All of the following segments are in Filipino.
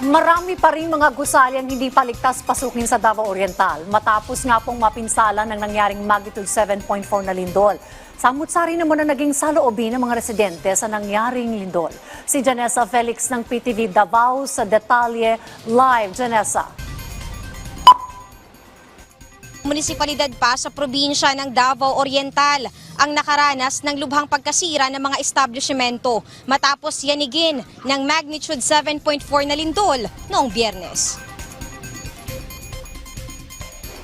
Marami pa rin mga gusali ang hindi paligtas pasukin sa Davao Oriental matapos nga pong mapinsala ng nangyaring magnitude 7.4 na lindol. Samut-sari naman na naging saloobin ng mga residente sa nangyaring lindol. Si Janessa Felix ng PTV Davao sa detalye live. Janessa. Munisipalidad pa sa probinsya ng Davao Oriental ang nakaranas ng lubhang pagkasira ng mga establishmento matapos yanigin ng magnitude 7.4 na lindol noong Biyernes.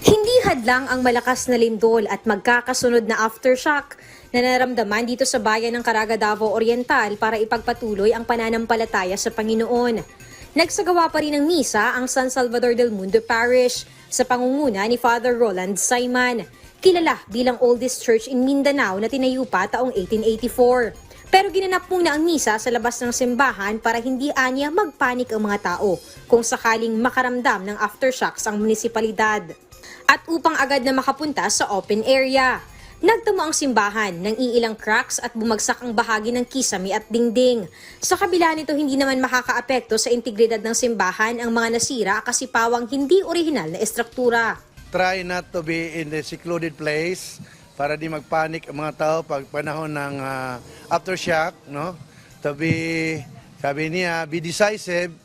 Hindi hadlang ang malakas na lindol at magkakasunod na aftershock na naramdaman dito sa bayan ng Caraga, Davao Oriental para ipagpatuloy ang pananampalataya sa Panginoon. Nagsagawa pa rin ng misa ang San Salvador del Mundo Parish sa pangunguna ni Father Roland Saiman, kilala bilang oldest church in Mindanao na tinayo pa taong 1884. Pero ginanap muna ang misa sa labas ng simbahan para hindi anya magpanik ang mga tao kung sakaling makaramdam ng aftershocks ang munisipalidad. At upang agad na makapunta sa open area, nagtamo ang simbahan ng iilang cracks at bumagsak ang bahagi ng kisame at dingding. Sa kabila nito, hindi naman makakaapekto sa integridad ng simbahan ang mga nasira kasi pawang hindi orihinal na estruktura. Try not to be in the secluded place para di magpanik ang mga tao pag panahon ng aftershock, no? To be, sabi niya, be decisive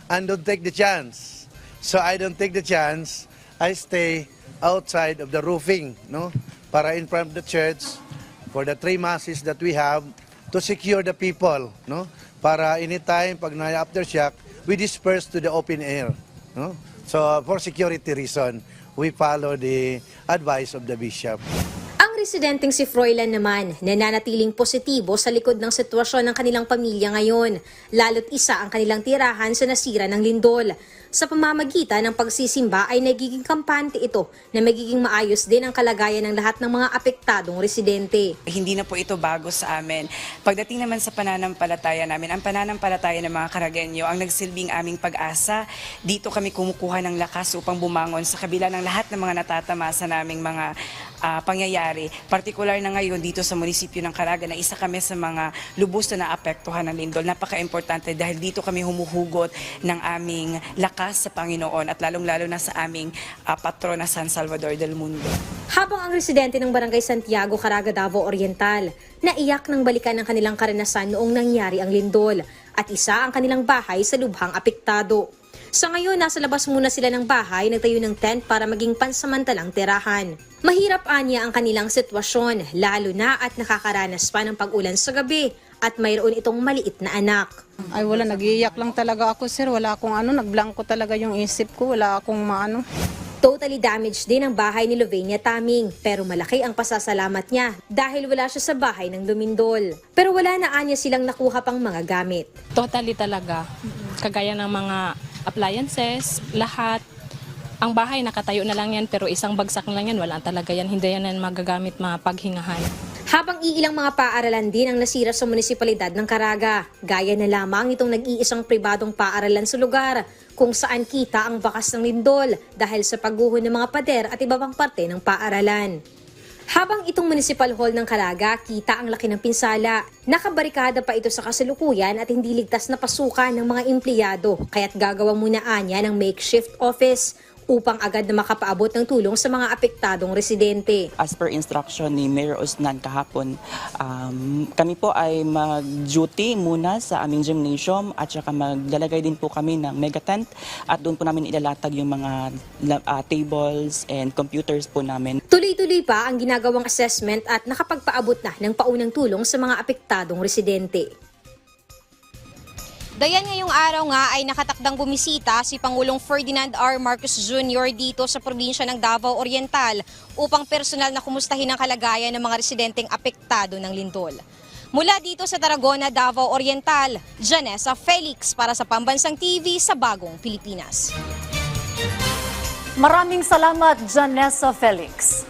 and don't take the chance. So I don't take the chance. I stay outside of the roofing, no? Para in front of the church for the 3 masses that we have to secure the people, no? Para anytime pag na-aftershock, we disperse to the open air, no? So for security reason, we follow the advice of the bishop. Ang residenteng si Froilan naman, nananatiling positibo sa likod ng sitwasyon ng kanilang pamilya ngayon, lalo't isa ang kanilang tirahan sa nasira ng lindol. Sa pamamagitan ng pagsisimba ay nagiging kampante ito na magiging maayos din ang kalagayan ng lahat ng mga apektadong residente. Hindi na po ito bago sa amin. Pagdating naman sa pananampalataya namin, ang pananampalataya ng mga Caragueño ang nagsilbing aming pag-asa. Dito kami kumukuha ng lakas upang bumangon sa kabila ng lahat ng mga natatamasa naming mga pangyayari. Partikular na ngayon dito sa munisipyo ng Caraga na isa kami sa mga lubos na naapektuhan ng lindol. Napaka-importante dahil dito kami humuhugot ng aming lakas sa Panginoon at lalong-lalo na sa aming patron na San Salvador del Mundo. Habang ang residente ng Barangay Santiago, Caraga, Davao Oriental, naiyak ng balikan ng kanilang karanasan noong nangyari ang lindol at isa ang kanilang bahay sa lubhang apektado. Sa ngayon, nasa labas muna sila ng bahay, nagtayo ng tent para maging pansamantalang tirahan. Mahirap anya ang kanilang sitwasyon, lalo na at nakakaranas pa ng pag-ulan sa gabi at mayroon itong maliit na anak. Ay wala, nag-iiyak lang talaga ako sir, wala akong nagblanko talaga yung isip ko, wala akong maano. Totally damaged din ang bahay ni Lovenia Taming, pero malaki ang pasasalamat niya dahil wala siya sa bahay ng lumindol. Pero wala na anya silang nakuha pang mga gamit. Totally talaga, kagaya ng mga appliances, lahat. Ang bahay nakatayo na lang yan pero isang bagsak na lang yan, wala talaga yan, hindi yan magagamit mapaghingahan. Habang iilang mga paaralan din ang nasira sa munisipalidad ng Caraga, gaya na lamang itong nag-iisang pribadong paaralan sa lugar kung saan kita ang bakas ng lindol dahil sa pagguho ng mga pader at iba pang parte ng paaralan. Habang itong municipal hall ng Caraga, kita ang laki ng pinsala. Nakabarikada pa ito sa kasalukuyan at hindi ligtas na pasukan ng mga empleyado, kaya't gagawa muna anya ng makeshift office upang agad na makapaabot ng tulong sa mga apektadong residente. As per instruction ni Mayor Osnan kahapon, kami po ay mag-duty muna sa aming gymnasium at saka maglalagay din po kami ng mega tent at doon po namin ilalatag yung mga tables and computers po namin. Tuloy-tuloy pa ang ginagawang assessment at nakapagpaabot na ng paunang tulong sa mga apektadong residente. Dayan ngayong araw nga ay nakatakdang bumisita si Pangulong Ferdinand R. Marcos Jr. dito sa probinsya ng Davao Oriental upang personal na kumustahin ang kalagayan ng mga residenteng apektado ng lindol. Mula dito sa Tarragona, Davao Oriental, Janessa Felix para sa Pambansang TV sa Bagong Pilipinas. Maraming salamat, Janessa Felix.